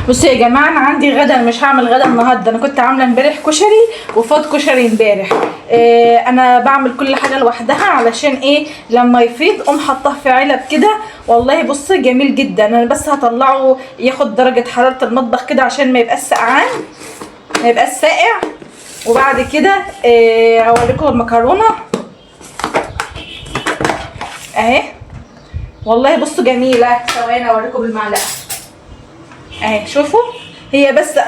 بصوا يا جماعه، انا عندي غدا. مش هعمل غدا النهارده. انا كنت عامله امبارح كشري وفاض كشري امبارح. انا بعمل كل حاجه لوحدها علشان ايه لما يفيض اقوم حاطاه في علب كده. والله بص جميل جدا. انا بس هطلعه ياخد درجه حراره المطبخ كده عشان ما يبقاش سقعان، ما يبقاش ساقع. وبعد كده هوريكم المكرونه اهي. والله بصوا جميله. ثواني اوريكم بالمعلقه اهي. شوفوا هي بس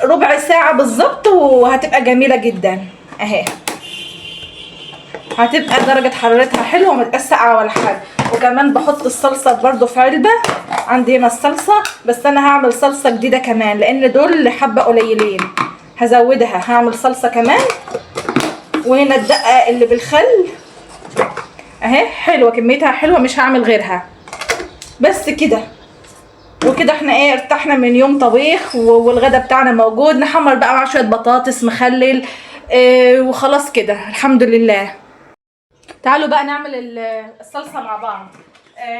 ربع ساعة بالظبط وهتبقى جميلة جدا اهي. هتبقى درجة حرارتها حلوة وما تبقاش ساقعة ولا حاجة. وكمان بحط الصلصة برضو في علبة. عندي هنا الصلصة، بس انا هعمل صلصة جديدة كمان لان دول حبة قليلين. هزودها، هعمل صلصة كمان. وهنا الدقة اللي بالخل اهي حلوة، كميتها حلوة، مش هعمل غيرها. بس كده وكده احنا ايه ارتحنا من يوم طبيخ. والغدا بتاعنا موجود. نحمر بقى مع شويه بطاطس مخلل وخلاص كده الحمد لله. تعالوا بقى نعمل الصلصه مع بعض.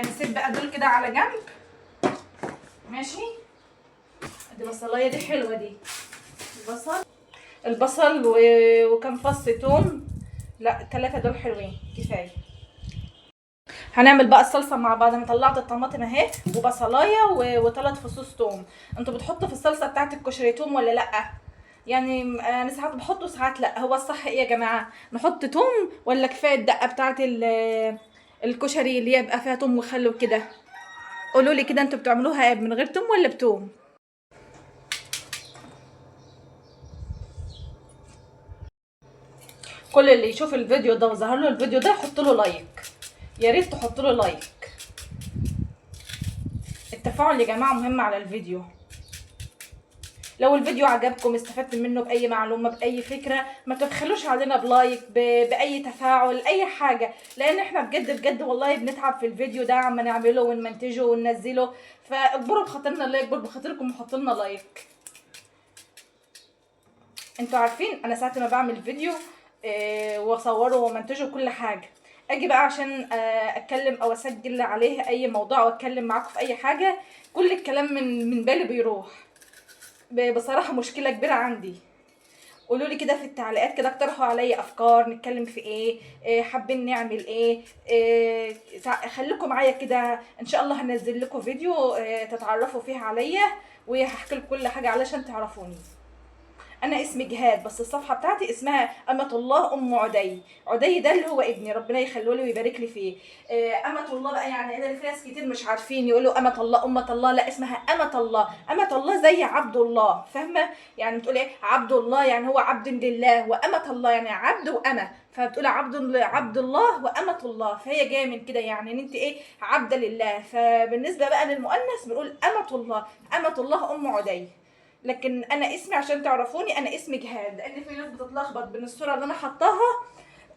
نسيب بقى دول كده على جنب. ماشي. دي بصلايه دي حلوه دي. البصل وكم فص توم. لا 3 دول حلوين كفايه. هنعمل بقى الصلصه مع بعض. انا طلعت الطماطم اهي وبصلايه و3 فصوص توم. انتوا بتحطوا في الصلصه بتاعت الكشري توم ولا لا؟ يعني انا ساعات بحطه ساعات لا. هو الصح ايه يا جماعه؟ نحط توم ولا كفايه الدقه بتاعت الكشري اللي يبقى فيها توم وخل وكده؟ قولوا لي كده، انتوا بتعملوها من غير توم ولا بتوم؟ كل اللي يشوف الفيديو ده وظهر له الفيديو ده يحط له لايك. يا ريت تحطوا له لايك. التفاعل يا جماعه مهم على الفيديو. لو الفيديو عجبكم استفدتم منه باي معلومه باي فكره، ما تبخلوش علينا بلايك باي تفاعل اي حاجه، لان احنا بجد والله بنتعب في الفيديو ده عم نعمله ونمنتجه وننزله. فاجبروا بخاطرنا لايك، اجبروا بخاطركم وحطوا لنا لايك. انتوا عارفين انا ساعه ما بعمل فيديو واصوره ومنتجه كل حاجه، اجي بقى عشان اتكلم او اسجل عليه اي موضوع او اتكلم معاكم في اي حاجه، كل الكلام من بالي بيروح. بصراحه مشكله كبيره عندي. قولوا لي كده في التعليقات كده، اقترحوا عليا افكار نتكلم في ايه، حابين نعمل ايه، خليكم معايا كده. ان شاء الله هنزل لكم فيديو تتعرفوا فيه عليا، وهحكي لكم كل حاجه علشان تعرفوني. انا اسمي جهاد، بس الصفحه بتاعتي اسمها امة الله ام عدي. عدي ده اللي هو ابني، ربنا يخليه لي ويبارك لي فيه. امة الله بقى يعني انا في ناس كتير مش عارفين يقولوا امة الله امة الله، لا اسمها امة الله. امة الله زي عبد الله، فاهمه؟ يعني بتقول ايه عبد الله يعني هو عبد لله، وامة الله يعني عبد وامه، فبتقول عبد الله وامة الله، فهي جايه من كده يعني ان انت ايه عبده لله. فبالنسبه بقى للمؤنث بنقول امة الله. امة الله ام عدي. لكن انا اسمي عشان تعرفوني انا اسمي جهاد، لان في ناس بتتلخبط بين الصوره اللي انا حطاها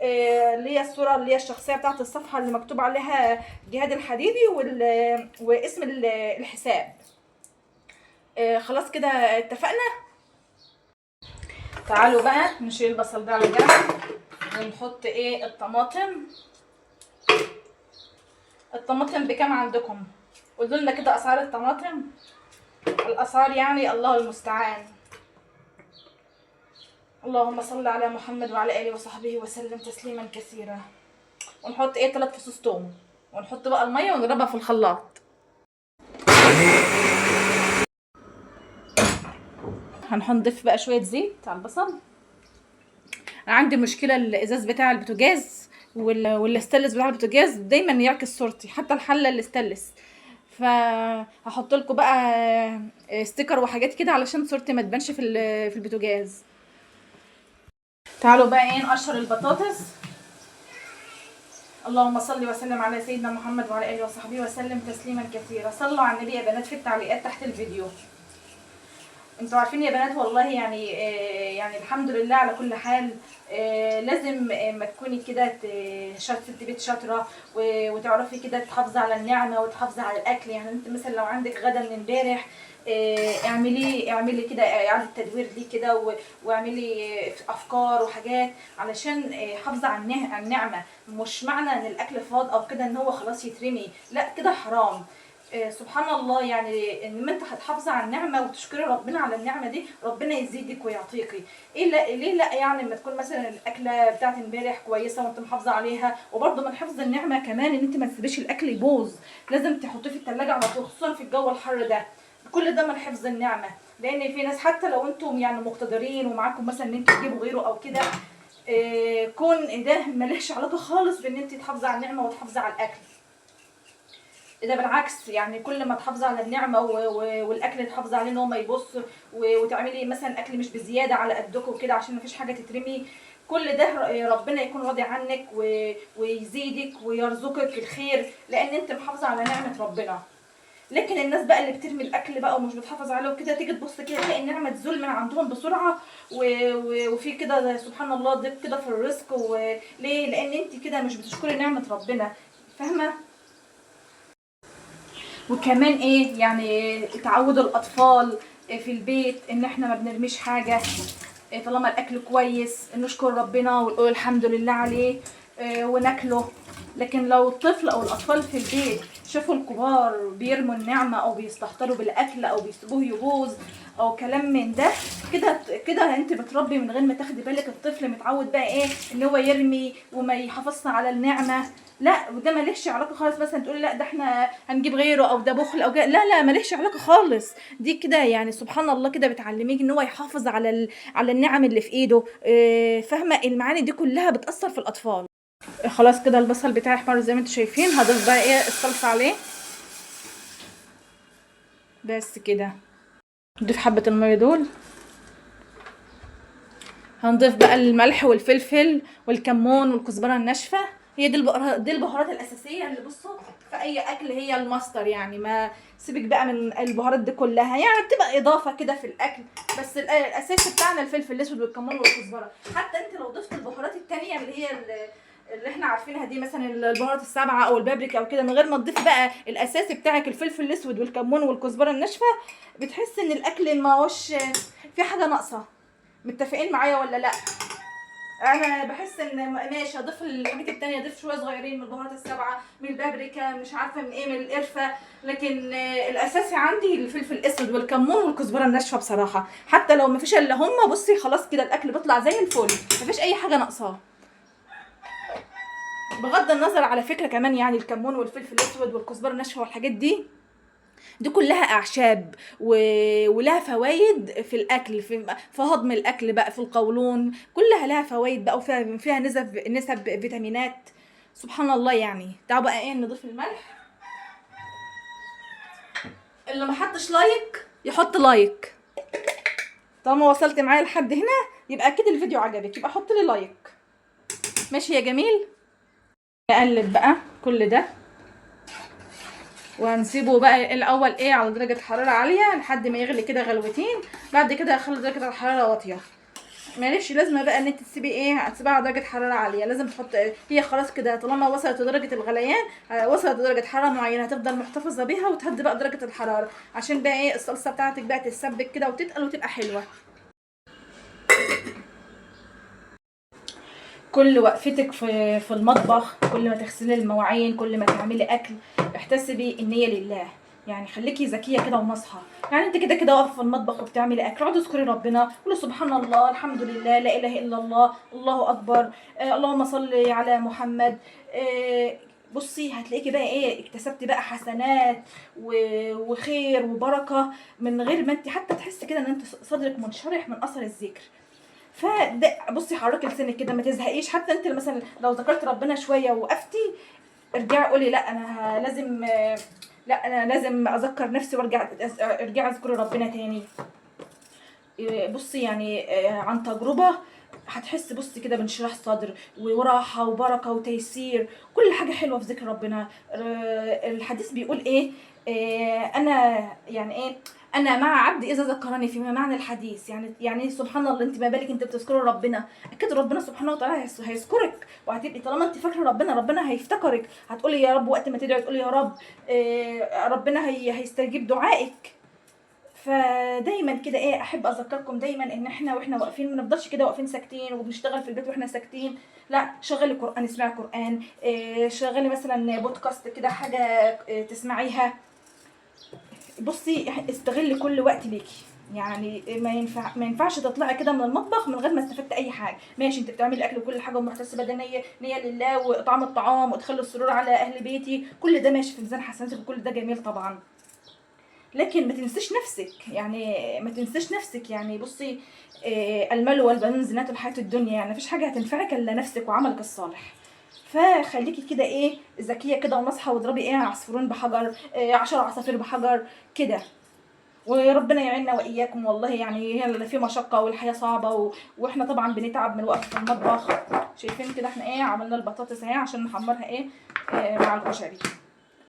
اللي هي الصوره اللي هي الشخصيه بتاعت الصفحه اللي مكتوب عليها جهاد الحديدي واسم الحساب. خلاص كده اتفقنا. تعالوا بقى نشيل البصل ده على جنب ونحط ايه الطماطم. الطماطم بكام عندكم؟ قولوا لنا كده اسعار الطماطم. الاسعار يعني الله المستعان. اللهم صل على محمد وعلى اله وصحبه وسلم تسليما كثيرا. ونحط ايه 3 فصوص توم، ونحط بقى الميه ونضربها في الخلاط. هنضيف بقى شويه زيت على البصل. انا عندي مشكله الازاز بتاع البوتاجاز والاستانلس بتاع البوتاجاز دايما يعكس صورتي، حتى الحله الاستانلس. فهحط لكم بقى ستيكر وحاجات كده علشان صورتي ما تبانش في البوتاجاز. تعالوا بقى ايه نقشر البطاطس. اللهم صل وسلم على سيدنا محمد وعلى اله وصحبه وسلم تسليما كثيرا. صلوا على النبي يا بنات في التعليقات تحت الفيديو. انتوا عارفين يا بنات والله يعني الحمد لله على كل حال. لازم ما تكوني كده ست بيت شاطره وتعرفي كده تحافظي على النعمه وتحافظي على الاكل. يعني انت مثلا لو عندك غدا من امبارح اعملي كده اعاده تدوير ليه كده واعملي افكار وحاجات علشان حافظه على النعمه. مش معنى ان الاكل فاض او كده ان هو خلاص يترمي، لا كده حرام. سبحان الله، يعني ان انت هتحافظي على النعمه وتشكري ربنا على النعمه دي، ربنا يزيدك ويعطيكي. ايه لا ليه لا؟ يعني لما تكون مثلا الاكله بتاعت امبارح كويسه وانت محافظه عليها، وبرده من حفظ النعمه كمان ان انت ما تسيبيش الاكل يبوظ، لازم تحطيه في الثلاجه على طول، خصوصا في الجو الحر ده. كل ده من حفظ النعمه، لان في ناس حتى لو انتم يعني مقتدرين ومعاكم مثلا ان انتوا تجيبوا غيره او كده، كون ده ملهش علاقه خالص بان انت تحافظي على النعمه وتحافظي على الاكل. ده بالعكس، يعني كل ما تحافظي على النعمه والاكل تحافظي عليه ان هو ما يبص، وتعملي مثلا اكل مش بزياده على قدك وكده عشان ما فيش حاجه تترمي، كل ده ربنا يكون راضي عنك ويزيدك ويرزقك الخير، لان انت محافظه على نعمه ربنا. لكن الناس بقى اللي بترمي الاكل بقى ومش بتحافظ عليه وكده، تيجي تبص كده تلاقي النعمه تزول من عندهم بسرعه، وفي كده سبحان الله ضيق كده في الرزق. وليه؟ لان انت كده مش بتشكري نعمه ربنا، فاهمه؟ وكمان ايه يعني، تعود الاطفال في البيت ان احنا ما بنرميش حاجه، طالما الاكل كويس نشكر ربنا ونقول الحمد لله عليه وناكله. لكن لو الطفل او الاطفال في البيت شافوا الكبار بيرموا النعمه او بيستهتروا بالاكل او بيسيبوه يبوظ او كلام من ده، كده كده انت بتربي من غير ما تاخدي بالك. الطفل متعود بقى ايه؟ ان هو يرمي وما يحافظش على النعمه. لا، وده مالكش علاقه خالص مثلا تقولي لا ده احنا هنجيب غيره او ده بخل او لا لا، مالكش علاقه خالص. دي كده يعني سبحان الله كده بتعلميك ان هو يحافظ على النعم اللي في ايده. فاهمه؟ المعاني دي كلها بتاثر في الاطفال. خلاص كده البصل بتاعي احمر زي ما انتم شايفين، هضيف بقى ايه الصلصه عليه بس كده. نضيف حبه الميه دول، هنضيف بقى الملح والفلفل والكمون والكزبره الناشفه. هي دي البهارات الاساسيه اللي بصوا في اي اكل، هي الماستر يعني. ما سيبك بقى من البهارات دي كلها، يعني بتبقى اضافه كده في الاكل، بس الاساس بتاعنا الفلفل الاسود والكمون والكزبره. حتى انت لو ضفت البهارات التانية اللي هي اللي احنا عارفينها دي، مثلا البهارات السبعه او البابريكا او كده، من غير ما تضيف بقى الاساسي بتاعك الفلفل الاسود والكمون والكزبره الناشفه، بتحس ان الاكل ما هوش في حاجه ناقصه. متفقين معايا ولا لا؟ انا بحس ان ماشي اضيف الحاجات التانية، اضيف شويه صغيرين من البهارات السبعه، من البابريكا، مش عارفه من ايه، من القرفه، لكن الاساسي عندي الفلفل الاسود والكمون والكزبره الناشفه بصراحه. حتى لو مفيش الا هم، بصي خلاص كده الاكل بيطلع زي الفل، مفيش اي حاجه ناقصاه. بغض النظر على فكره كمان، يعني الكمون والفلفل الاسود والكزبره الناشفه والحاجات دي كلها اعشاب ولها فوائد في الاكل، في هضم الاكل بقى، في القولون، كلها لها فوائد بقى، وفيها نسب فيتامينات. سبحان الله يعني. تعالوا بقى ايه نضيف الملح. اللي ما حطش لايك يحط لايك. طالما وصلت معايا لحد هنا يبقى اكيد الفيديو عجبك، يبقى حط لي لايك. ماشي يا جميل. نقلب بقى كل ده وهنسيبه بقى الاول ايه على درجه حراره عاليه لحد ما يغلي كده غلوتين. بعد كده هخلي درجه الحراره واطيه. معلش لازم بقى ان انت تسيبي ايه، هتسيبها على درجه حراره عاليه. لازم تحط هي خلاص كده طالما وصلت لدرجه الغليان، وصلت لدرجه حراره معينه، هتفضل محتفظه بيها وتهدي بقى درجه الحراره عشان بقى ايه الصلصه بتاعتك بقى تتسبك كده وتتقل وتبقى حلوه. كل وقفتك في المطبخ، كل ما تغسلي المواعين، كل ما تعملي اكل، احتسبي النيه لله. يعني خليكي ذكيه كده وناصحه. يعني انت كده كده واقفه في المطبخ وبتعملي اكل، اقعدي اذكري ربنا، قولي سبحان الله، الحمد لله، لا اله الا الله، الله اكبر، اللهم صل على محمد. بصي هتلاقيكي بقى ايه اكتسبتي بقى حسنات وخير وبركه، من غير ما انت حتى تحسي كده ان انت صدرك منشرح من اثر الذكر. فده بصي حركي لسانك كده، ما تزهقيش. حتى انت مثلا لو ذكرت ربنا شويه ووقفتي، ارجعي قولي لا انا لازم، لا انا لازم اذكر نفسي وارجع، ارجعي اذكري ربنا تاني. بصي يعني عن تجربه هتحسي بصي كده بانشراح صدر وراحه وبركه وتيسير، كل حاجه حلوه في ذكر ربنا. الحديث بيقول ايه؟ انا يعني ايه، انا مع عبدي اذا ذكرني، فيما معنى الحديث يعني سبحان الله، انت ما بالك انت بتذكري ربنا، اكيد ربنا سبحانه وتعالى هيذكرك، وهتبقي طالما انت فاكره ربنا هيفتكرك، هتقولي يا رب وقت ما تدعي تقولي يا رب، ربنا هيستجيب دعائك. فدايما كده ايه احب اذكركم دايما ان احنا واحنا واقفين ما نفضلش كده واقفين ساكتين وبنشتغل في البيت واحنا ساكتين. لا، شغلي قران، اسمعي قران، شغلي مثلا بودكاست كده حاجه تسمعيها. بصي استغلي كل وقت ليكي، يعني ما ينفعش تطلعي كده من المطبخ من غير ما استفدت اي حاجه. ماشي انت بتعملي اكل وكل حاجه ومحتسبه ده نيه لله واطعام الطعام وادخال السرور على اهل بيتي، كل ده ماشي في ميزان حسناتك وكل ده جميل طبعا، لكن ما تنسيش نفسك، يعني ما تنسيش نفسك. يعني بصي المال والبنون زينة الحياة الدنيا، يعني مفيش حاجة هتنفعك الا نفسك وعملك الصالح. فخليكي كده ايه ذكية كده وناصحة، واضربي ايه عصفورين بحجر، 10 عصافير بحجر كده. وربنا يعيننا واياكم والله، يعني هي في مشقة والحياة صعبة واحنا طبعا بنتعب من الوقت في المطبخ. شايفين كده احنا ايه عملنا البطاطس اهي عشان نحمرها ايه مع الكشري.